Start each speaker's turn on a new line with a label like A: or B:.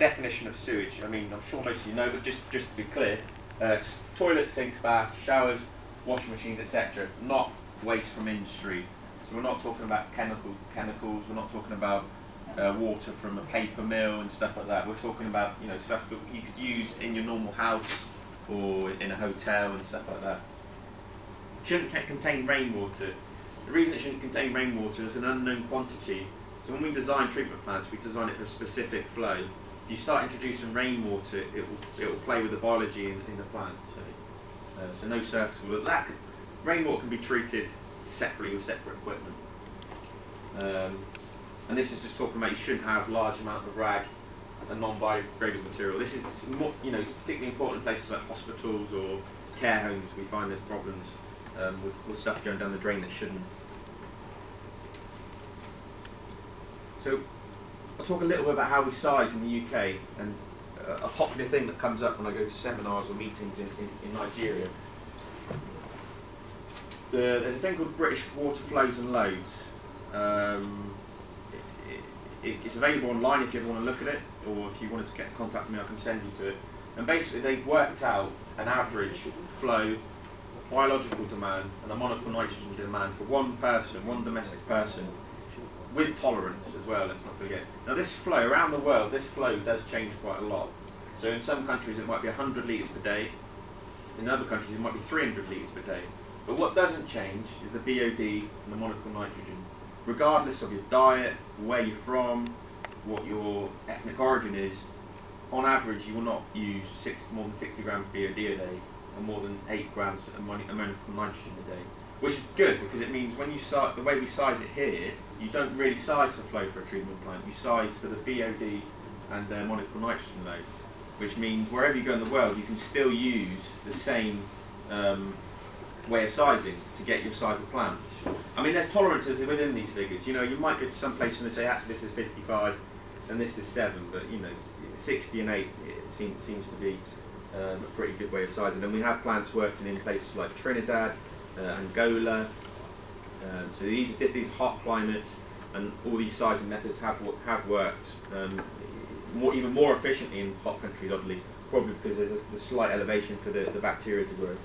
A: definition of sewage, I mean, I'm sure most of you know, but just to be clear, it's toilets, sinks, baths, showers, washing machines, etc. Not waste from industry. So we're not talking about chemicals, we're not talking about water from a paper mill and stuff like that. We're talking about, you know, stuff that you could use in your normal house or in a hotel and stuff like that. Shouldn't contain rainwater. The reason it shouldn't contain rainwater is an unknown quantity. So when we design treatment plants, we design it for a specific flow. If you start introducing rainwater, it will play with the biology in the plant. So no surface water. Rainwater can be treated separately with separate equipment. And this is just talking about you shouldn't have large amount of rag and non-biodegradable material. This is more, you know, it's particularly important in places like hospitals or care homes. We find there's problems with stuff going down the drain that shouldn't. So I'll talk a little bit about how we size in the UK, and a popular thing that comes up when I go to seminars or meetings in Nigeria. There's a thing called British Water Flows and Loads. It's available online if you ever want to look at it, or if you wanted to get in contact with me, I can send you to it. And basically they've worked out an average flow, biological demand and a monocle nitrogen demand for one person, one domestic person, with tolerance as well, let's not forget. Now this flow, around the world, this flow does change quite a lot. So in some countries it might be 100 litres per day, in other countries it might be 300 litres per day. But what doesn't change is the BOD and the monocle nitrogen. Regardless of your diet, where you're from, what your ethnic origin is, on average you will not use more than 60 grams BOD a day and more than 8 grams of monocle nitrogen a day. Which is good, because it means when you size, the way we size it here, you don't really size for flow for a treatment plant, you size for the BOD and the monocle nitrogen load. Which means wherever you go in the world, you can still use the same way of sizing to get your size of plant. I mean, there's tolerances within these figures. You know, you might go to some place and they say, actually, this is 55 and this is 7, but you know, 60 and 8 it seems to be a pretty good way of sizing. And we have plants working in places like Trinidad, Angola. So these are hot climates, and all these sizing methods have worked even more efficiently in hot countries, oddly, probably because there's a slight elevation for the bacteria to grow.